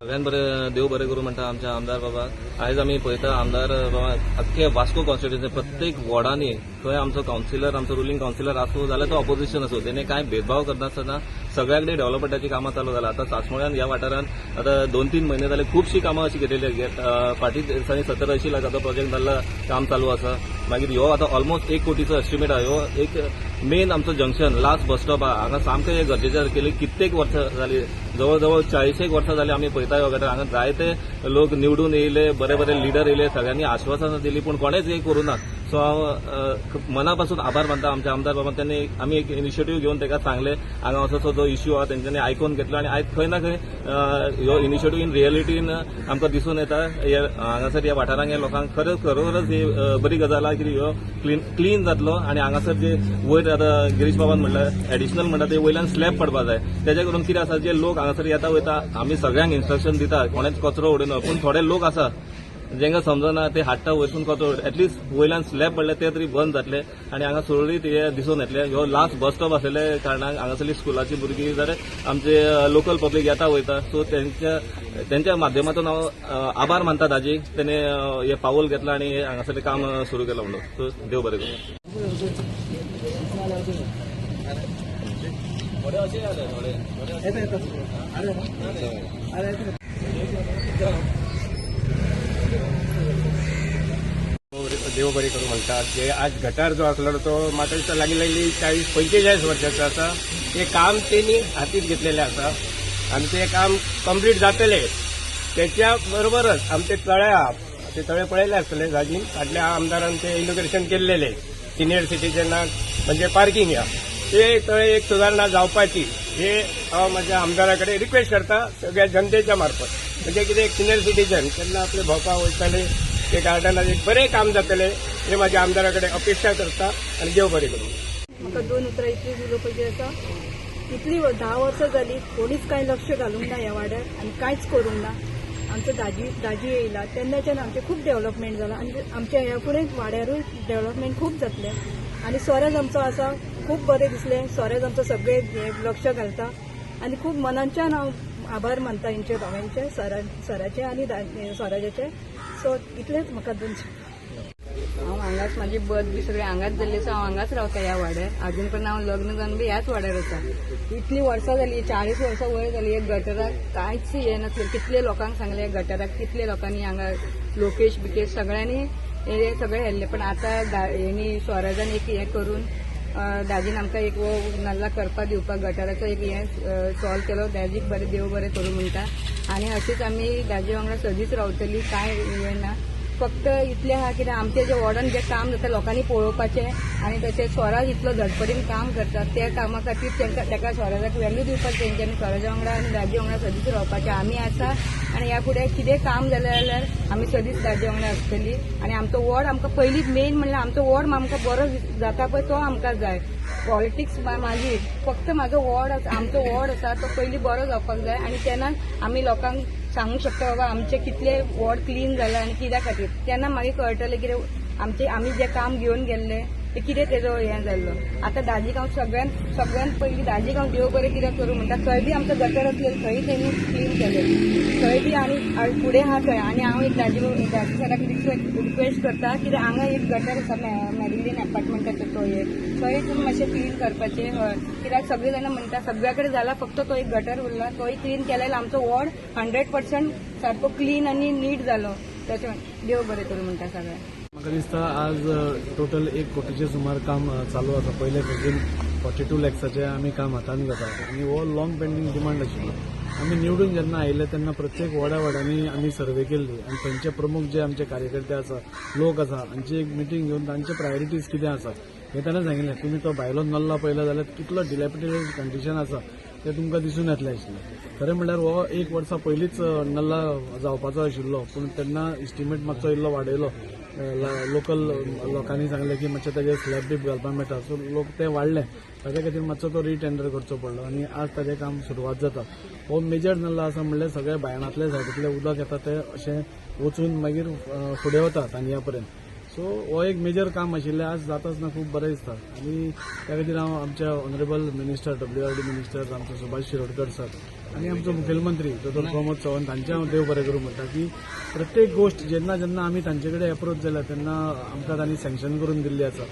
सगळ्यान बरें देव बरें करूं म्हणटा आमच्या आमदार बाबा. आयज आमी पळयता आमदार बाबा अख्खे वास्को कॉन्स्टिट्युएन्सी प्रत्येक वॉर्डांनी थंय आमचो कावन्सिलर आमचो रुलींग कावन्सिलर आसूं जाल्यार तो ऑपोजिशन आसूं तेणे कांय भेदभाव करनासतना सगळ्याकडे डेव्हलपमेंटाची कामां चालू जाला. आतां सासमोळ्यान ह्या वाठारांत आतां 2-3 म्हयने जाले खुबशीं कामां अशी केलेली फाटीं दिसांनी 70-80 लाखाचो प्रोजेक्ट जाल्लो काम चालू आसा. मागीर ह्यो आतां ऑलमोस्ट 1 कोटीचो एस्टिमेट आहा. ह्यो एक मेन आमचो जंक्शन लास्ट बस स्टॉप आहा. हांगा सामकें हे गरजेचें केली. कित्येक वर्सां जाली जवळ जवळ 40 वर्सां जाली आमी पळयता ह्यो गटार. हांगा जायते लोक निवडून येयले बरे बरे लिडर येयले सगळ्यांनी आश्वासनां दिली पूण कोणेच हे करूं ना. सो हांव मनापासून आभार मानता आमच्या आमदार बाबा. त्यांनी आमी एक इनिशिएटीव घेवन ताका सांगले हांगा असो जो इश्यू आहा तेंच्यांनी आयकून घेतलो आनी आयज खंय ना खंय ह्यो इनिशिएटीव इन रियलिटीन आमकां दिसून येता. हांगासर ह्या वाठारांत ह्या लोकांक खरोखरच ही बरी गजाल आहा की ह्यो क्लीन जातलो आनी हांगासर जे वयर आतां गिरीश बाबान म्हणल्यार एडिशनल म्हणटा ते वयल्यान स्लॅब पडपा जाय. तेजे करून कितें आसा जे लोक हांगासर येता वयता आमी सगळ्यांक इन्स्ट्रक्शन दिता कोणेच कचरो उडयना पूण थोडे लोक आसा जेंका समजना ते हाडटा वयरसून कचरो एटलीस्ट वयल्यान स्लॅब पडले ते तरी बंद जातले आनी हांगा सुरळीत हे दिसून येतले. ह्यो लास्ट बस स्टॉप आसलेले कारणान हांगासरली स्कुलाची भुरगीं जाल्यार आमचे लोकल पब्लीक येता वयता. सो त्यांच्या माध्यमातून हांव आभार मानता ताजी तेणे हे पावल घेतला आनी हांगासरलें काम सुरू केलां म्हणून. सो देव बरें करूं. देव बरें करूं म्हणटात. जे आज गटार जो आसलो तो म्हाका दिसता लागीं 40-45 वर्सांचो आसा. ते काम तेणी हातींत घेतलेलें आसा आनी ते काम कंप्लीट जातले. त्याच्या बरोबरच आमचे तळे आहा ते तळे पळयले आसतले जागीन फाटल्या आमदारान ते इनॉग्रेशन केल्लेले सिनियर सिटीजनाक म्हणजे पार्किंग ह्या ते तळे एक सुदारणा जावपाची हे हांव म्हाज्या आमदारा कडेन रिक्वेस्ट करता सगळ्या जनतेच्या मार्फत. म्हणजे कितें एक सिनियर सिटीजन केन्ना आपले भोंवपाक वयताले ते गार्डनात एक बरें काम जातले हे म्हाज्या आमदारा कडेन अपेक्षा करता आनी देव बरें करूं. म्हाका 2 उतरां इतलीं उलोवपाची आसा. इतलीं 10 वर्सां जालीं कोणीच कांय लक्ष घालूंक ना ह्या वाड्यार आनी कांयच करूंक ना. आमचो दाजी येयला तेन्नाच्यान आमचें खूब डेव्हलपमेंट जालां आनी आमच्या ह्या फुडें वाड्यारूय डेव्हलपमेंट खूब जातलें. आनी सोरेज आमचो आसा खूब बरें दिसलें. सोरेज आमचो सगळे लक्ष घालता आनी खूब मनाच्यान हांव आभार मानता हेंचे दोगांयचे सराचे आनी सोराजाचे. सो इतलेंच म्हाका 2 हांव हांगाच म्हाजी बर्थ बी सगळें हांगाच जाल्ली सो हांव हांगाच रावता ह्या वाड्यार. अजून पण हांव लग्न जावन बी ह्याच वाड्यार आसा. इतलीं वर्सां जालीं 40 वर्सां वयर जालीं एक गटराक कांयच हें नासलें. कितले लोकांक सांगलें गटराक कितले लोकांनी हांगा लोकेश बिकेश सगळ्यांनी हे सगळें हेल्लें पण आतां हेणी स्वराजान एक हें करून दाजीन आमकां एक नाल्ला करपा दिवपाक गटाराचो एक हें सॉल्व केलो. दाजीक बरें देव बरें करूं म्हणटा आनी अशीच आमी दाजी वांगडा सदींच रावतलीं. कांय हें ना फक्त इतलें आहा कितें आमचें जें वॉर्डान जें काम जाता लोकांनी पळोवपाचें आनी तशें स्वराज इतलो धडपडीन काम करता त्या कामा खातीर ताका स्वराजाक व्हॅल्यू दिवपाक तेंच्यांनी स्वराजा वांगडा आनी दाजी वांगडा सदींच रावपाचें आमी आसा. आनी ह्या फुडें कितें काम जालें जाल्यार आमी सदींच दाजी वांगडा आसतलीं. आनी आमचो वॉर्ड आमकां पयलीं मेन म्हणल्यार आमचो वॉर्ड आमकां बरो जाता पळय तो आमकां जाय. पॉलिटिक्स मागीर फक्त म्हाजो वॉर्ड आसा आमचो वॉर्ड आसा तो पयलीं बरो जावपाक जाय आनी तेन्ना आमी लोकांक सांगूंक शकता बाबा आमचें कितलें वॉर्ड क्लीन जालां आनी कित्या खातीर. तेन्ना मागीर कळटलें कितें आमी जें काम घेवन गेल्लें ते कितें तेजो हें जाल्लो. आतां दाजीक हांव सगळ्यान पयलीं दाजीक हांव देव बरें कितें करूं म्हणटा. थंय बी आमचो गटर आसलेलो थंय तेणी क्लीन केलें थंय बी आनी फुडें आहा थंय. आनी हांव एक दाजी सराक रिक्वेस्ट करता कित्याक हांगा एक गटर आसा मेरिलीन अपार्टमेंटाचो तो एक थंय मातशें क्लीन करपाचें हय कित्याक सगळे जाणां म्हणटा सगळ्या कडेन जाला फक्त तो एक गटर उरला तोय क्लीन केल्यार आमचो वॉर्ड 100% सारको क्लीन आनी नीट जालो त्याच्या देव बरें करूं म्हणटा सगळ्यांक. म्हाका दिसता आज टोटल 1 कोटीचे सुमार काम चालू आसा. पयले फावटीन 42 लॅक्साचें आमी काम हातान घेतात आनी हो लॉंग पेंडींग डिमांड आशिल्लो. आमी निवडून जेन्ना आयले तेन्ना प्रत्येक वाड्यांनी आमी सर्वे केल्ली आनी थंयचे प्रमुख जे आमचे कार्यकर्ते आसा लोक आसा हांची एक मिटींग घेवन तांचे प्रायोरिटीज कितें आसा हें ताणें सांगिल्लें. तुमी तो भायलो नल्ला पळयलो जाल्यार कितलो डिलॅपिडेटेड कंडिशन आसा तें तुमकां दिसून येतलें आशिल्लें. खरें म्हणल्यार हो 1 वर्सा पयलींच नल्ला जावपाचो आशिल्लो पूण तेन्ना इस्टिमेट मातसो इल्लो वाडयलो. लोकल लोकांनी सांगलें की मातशें ताजेर स्लॅब बीब घालपाक मेळटा सो लोक ते वाडले ताजे खातीर मातसो तो रिटेंडर करचो पडलो आनी आज ताजें काम सुरवात जाता. हो मेजर नल्ला आसा म्हणल्यार सगळे बायणांतले सायडींतले उदक येता तें अशें वचून मागीर फुडें वता तांतयां पर्यंत. सो हो एक मेजर काम आशिल्लें आज जाता आसतना खूब बरें दिसता आनी त्या खातीर हांव आमच्या ऑनरेबल मिनिस्टर WRD मिनिस्टर आमचो सुभाष शिरोडकर सर आनी आमचो मुखेलमंत्री डॉ प्रमोद चव्हाण तांचे हांव देव बरें करूं म्हणटा की प्रत्येक गोष्ट जेन्ना जेन्ना आमी तांचे कडेन एप्रोच जाल्या तेन्ना आमकां तांणी सँक्शन करून दिल्ली आसा.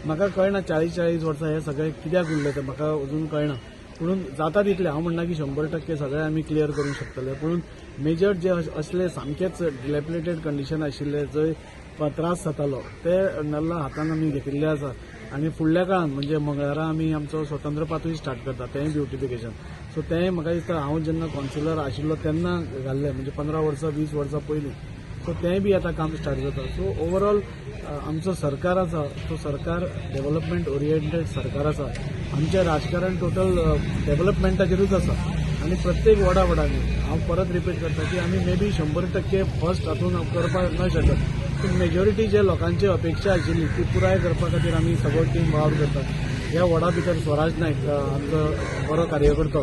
म्हाका कळना 40 वर्सां हे सगळे कित्याक उरले तें म्हाका अजून कळना पूण जाता तितले हांव म्हणना की 100% सगळे आमी क्लियर करूंक शकतले पूण मेजर जे असले सामकेच डिलॅपिडेटेड कंडिशन आशिल्ले जंय त्रास जातालो ते नल्ला हातान आमी घेतिल्ले आसा आनी फुडल्या काळान म्हणजे मंगळारा आमी आमचो स्वतंत्र पातूय स्टार्ट करता तेंय ब्युटिफिकेशन. सो तें म्हाका दिसता हांव जेन्ना कावन्सिलर आशिल्लो तेन्ना घाल्लें म्हणजे 15 वर्सां 20 वर्सां पयलीं. सो तेंय बी आतां काम स्टार्ट जाता. सो ओवरऑल आमचो सरकार आसा तो सरकार डेव्हलपमेंट ओरिएंटेड सरकार आसा. आमचें राजकारण टोटल डेव्हलपमेंटाचेरूच आसा आनी प्रत्येक वाड्यांनी हांव परत रिपीट करता की आमी मे बी 100% फर्स्ट हातून करपाक न शकत पूण मेजॉरिटी जे लोकांची अपेक्षा आशिल्ली ती पुराय करपा खातीर आमी सगळो टीम वावर करतात. ह्या वॉर्डा भितर स्वराज नायक आमचो बरो कार्यकर्तो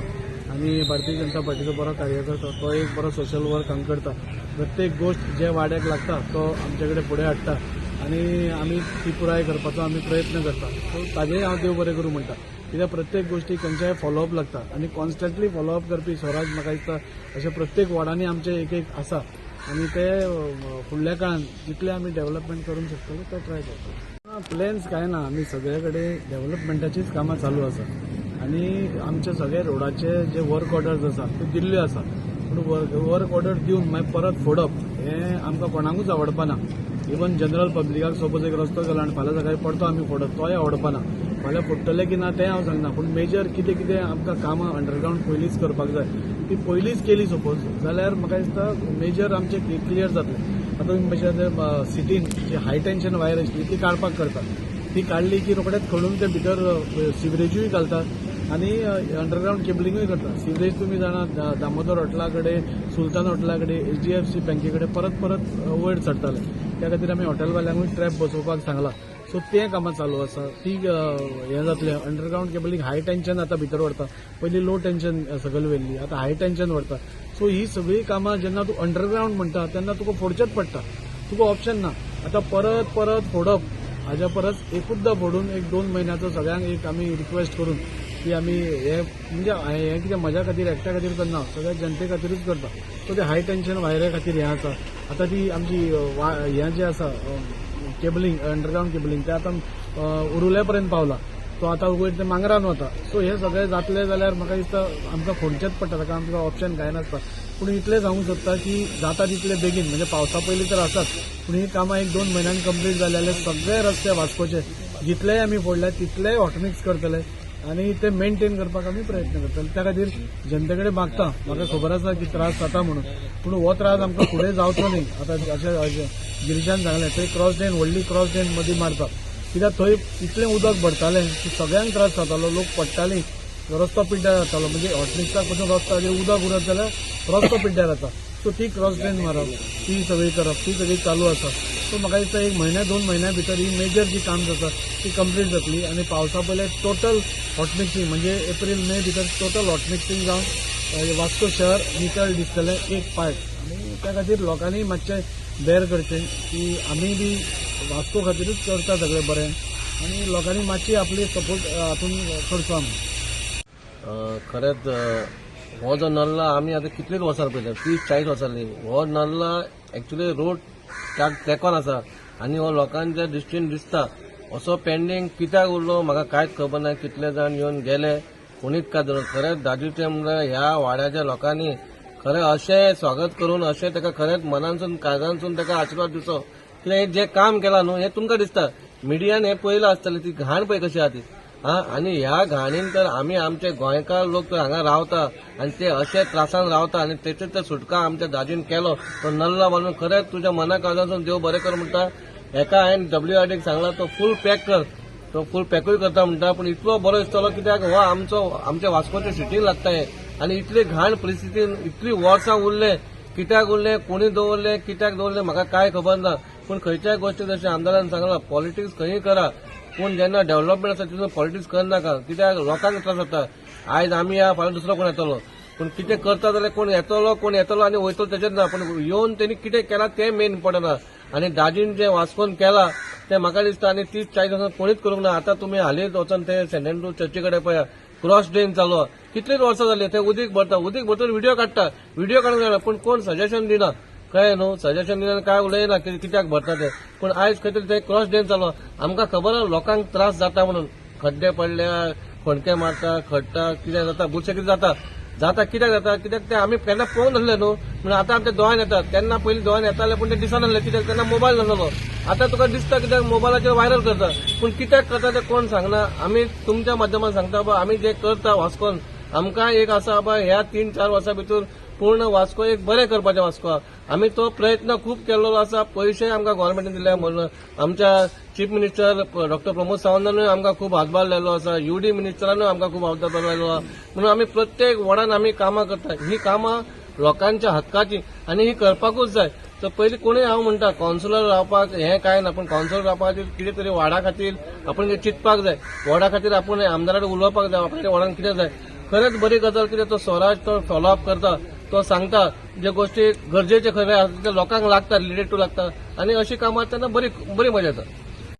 आनी भारतीय जनता पार्टीचो बरो कार्यकर्तो तो एक बरो सोशल वर्क हांगा करता. प्रत्येक गोष्ट जे वाड्याक लागता तो आमचे कडेन फुडें हाडटा आनी आमी ती पुराय करपाचो आमी प्रयत्न करता. सो ताजेय हांव देव बरें करूं म्हणटा कित्याक प्रत्येक गोष्टीक खंयच्याय फॉलोअप लागता आनी कॉन्स्टंटली फॉलोअप करपी स्वराज म्हाका दिसता अशें प्रत्येक वॉर्डांनी आमचे एक आसा आनी ते फुडल्या काळान जितले आमी डेव्हलपमेंट करूंक शकतले ते ट्राय करता. प्लॅन्स कांय ना आमी सगळे कडेन डेव्हलपमेंटाचीच कामां चालू आसा आनी आमचे सगळे रोडाचे जे वर्क ऑर्डर्स आसा त्यो दिल्ल्यो आसा पूण वर्क ऑर्डर दिवन मागीर परत फोडप हें आमकां कोणाकूच आवडपाना. इवन जनरल पब्लिकाक सपोज एक रस्तो गेलो आनी फाल्यां सकाळीं पडतो आमी फोडत तोय आवडपाना. फाल्यां फोडटले की ना तें हांव सांगना पूण मेजर कितें कितें आमकां कामां अंडरग्रावंड पयलींच करपाक जाय ती पयलींच केली सपोज जाल्यार म्हाका दिसता मेजर आमचें क्लियर जातलें. आतां तुमी मातशें सिटीन जी हाय टेन्शन वायर आशिल्ली ती काडपाक करता ती काडली की रोखडेंच खडून ते भितर सिवरेजूय घालतात आनी अंडरग्रावंड केबलिंगूय करता. सिवरेज तुमी जाणा दामोदर हॉटेला कडेन सुलतान हॉटेला कडेन HDFC बँके कडेन परत वयर चडटाले त्या खातीर आमी हॉटेलवाल्यांकूय ट्रॅप बसोवपाक सांगला. सो तें कामां चालू आसा ती हें जातलें. अंडरग्रावंड केबलिंग हाय टेन्शन आतां भितर व्हरता पयलीं लो टेन्शन सकयल व्हेल्ली आतां हाय टेन्शन व्हरता. सो ही सगळीं कामां जेन्ना तूं अंडरग्रावंड म्हणटा तेन्ना तुका फोडचेच पडटा तुका ऑप्शन ना. आतां परत फोडप हाज्या परस एकूचदां फोडून 1-2 म्हयन्याचो सगळ्यांक एक आमी रिक्वेस्ट करून की आमी हे म्हणजे हें कितें म्हज्या खातीर एकट्या खातीर करना सगळ्या जनते खातीरूच करता. सो ते हाय टेन्शन वायरे खातीर हें आसा. आतां ती आमची हें जें आसा केबलिंग अंडरग्रावंड केबलिंग तें आतां उरुल्या पर्यंत पावला तो आतां वयर ते मांगरान वता. सो हे सगळें जातलें जाल्यार म्हाका दिसता आमकां फोडचेच पडटा ताका आमकां ऑप्शन कांय नासता. पूण इतलें सांगूंक सोदता की जाता तितले बेगीन म्हणजे पावसा पयलीं तर आसात पूण ही कामां 1-2 म्हयन्यान कंप्लीट जाली जाल्यार सगळे रस्ते वास्कोचे जितलेय आमी फोडले तितलेय हॉटमिक्स करतले आनी ते मेंटेन करपाक आमी प्रयत्न करतले. त्या खातीर जनते कडेन मागता म्हाका खबर आसा की त्रास जाता म्हणून पूण हो त्रास आमकां फुडें जावचो न्ही. आतां अशें गिरीशान सांगलें थंय क्रॉस ड्रेन व्हडली क्रॉस ड्रेन मदीं मारता कित्याक थंय इतलें उदक भरतालें की सगळ्यांक त्रास जातालो. लोक पडटालीं रस्तो पिड्ड्यार जातालो म्हणजे हॉटमिक्साक पसून रस्त्याचेर उदक उरत जाल्यार रस्तो पिड्ड्यार जाता. सो ती क्रॉस ड्रेन मारप ती सगळी करप ती सगळी चालू आसा. सो म्हाका दिसता 1-2 म्हयन्या भितर ही मेजर जी काम जाता ती कंप्लीट जातली आनी पावसा पयले टोटल हॉटमिक्सिंग म्हणजे एप्रील-मे भितर टोटल हॉटमिक्सिंग जावन वास्को शहर नितळ दिसतलें एक पार्ट. आनी त्या खातीर लोकांनी मातशें बेर करचें की आमी बी वास्को खातीरूच करता सगळें बरें आनी लोकांनी मातशी आपली सपोर्ट हातून करचो आमी. खरेंच हो जो नल्ला आमी आतां कितलेच वर्सां पयले 30-40 वर्सांनी हो नल्ला एक्चुली रोड त्या तेकोन आसा आनी हो लोकांच्या दृश्टीन दिसता असो पेंडींग कित्याक उरलो म्हाका कांयच खबर ना. कितले जाण येवन गेले, कोणीच काय धरून. खरेंच दाजूचे म्हणल्यार ह्या वाड्याच्या लोकांनी खरें अशें स्वागत करून अशें ताका खरेंच मनानसून काळजानसून ताका आशिर्वाद दिवचो. कित्याक हे जे काम केलां न्हू हे तुमकां दिसता मिडियान हे पयलां आसतलें, ती घाण पळय कशी आहा ती. आनी ह्या घाणीन तर आमी आमचे गोंयकार लोक तर हांगा रावता आनी ते अशे त्रासान रावता आनी तेचे तर सुटका आमच्या दाजीन केलो. तो नल्ला बांदून खरेंच तुज्या मना काळजानसून देव बरें कर म्हणटा. एका हांवें WRDक सांगला तो फूल पॅक कर, तो फूल पॅकूय करता म्हणटा. पूण इतलो बरो दिसतलो कित्याक हो आमच्या वास्कोच्या सिटीन लागता हे. आनी इतली घाण परिस्थितीन इतली वर्सां उरले, कित्याक उरले, कोणी दवरले, कित्याक दवरले म्हाका काय खबर ना. पूण खंयच्याय गोष्टी जशें आमदारान सांगला पॉलिटिक्स खंयी करा, पूण जेन्ना डेव्हलपमेंट आसा तितून पॉलिटिक्स करनाका. कित्याक लोकांक त्रास जाता. आयज आमी या फाल्यां दुसरो कोण येतलो, पूण कितें करता जाल्यार कोण येतलो आनी वयतलो तेचेर ना. पूण येवन तेणी कितें केलां तें मेन इम्पॉर्टंट आहा. आनी दाजीन जे वास्कोन केलां तें म्हाका दिसता आनी 30-40 वर्सां कोणीच करूंक ना. आतां तुमी हालींच वचून ते सेंट एंड्रू चर्ची कडेन पळया, क्रॉस ड्रेन चालू आहा. कितलीच वर्सां जाली थंय उदीक भरता व्हिडिओ काडटा, व्हिडिओ काडूंक जायना. पूण कोण सजेशन दिना, कळ्ळें न्हू. सजेशन दिना काय उलयना कित्याक भरता ते. पूण आयज खंय तरी थंय क्रॉस ड्रेन चालू आहा. आमकां खबर आहा लोकांक त्रास जाता म्हणून. खड्डे पडल्या, खोणके मारता, खडटा, कितें जाता, बुरशें कितें जाता कित्याक जाता, कित्याक ते आमी केन्ना पळोवन नासले न्हू. म्हणून आतां आमच्या दोळ्यान येतात. तेन्ना पयलीं दोळ्यान येताले पूण ते दिसनासले कित्याक तेन्ना मोबायल नासलो. आतां तुका दिसता कित्याक मोबायलाचेर व्हायरल करता. पूण कित्याक करता ते कोण सांगना. आमी तुमच्या माध्यमान सांगता बा आमी जे करता वास्कोन आमकां एक आसा बा ह्या 3-4 वर्सां भितर पूर्ण वास्को एक बरें करपाचें वास्को. आमी तो प्रयत्न खूब केल्लो आसा. पयशे आमकां गव्हर्मेंटान दिले म्हणून आमच्या चीफ मिनिस्टर डॉक्टर प्रमोद सावंतानूय आमकां खूब हातभार लायलो आसा. UD मिनिस्टरानूय आमकां खूब हातभार लायलो आसा. म्हणून आमी प्रत्येक वॉर्डान आमी कामां करता. ही कामां लोकांच्या हक्काची आनी ही करपाकूच जाय. तर पयलीं कोणूय हांव म्हणटा कावन्सिलर रावपाक हें काय ना, पूण कावन्सिलर रावपा खातीर कितें तरी वाडा खातीर आपूण चिंतपाक जाय. वाडा खातीर आपूण आमदारा कडेन उलोवपाक जाय आपल्या वाडान कितें जाय. खरेंच बरी गजाल कितें तो स्वराज तो फॉलोअप करता, तो सांगता जे गोष्टी गरजेचे खरे आसा ते लोकांक लागता, रिलेटेड टू लागता. आनी अशी कामां तेन्ना बरी मजा येता.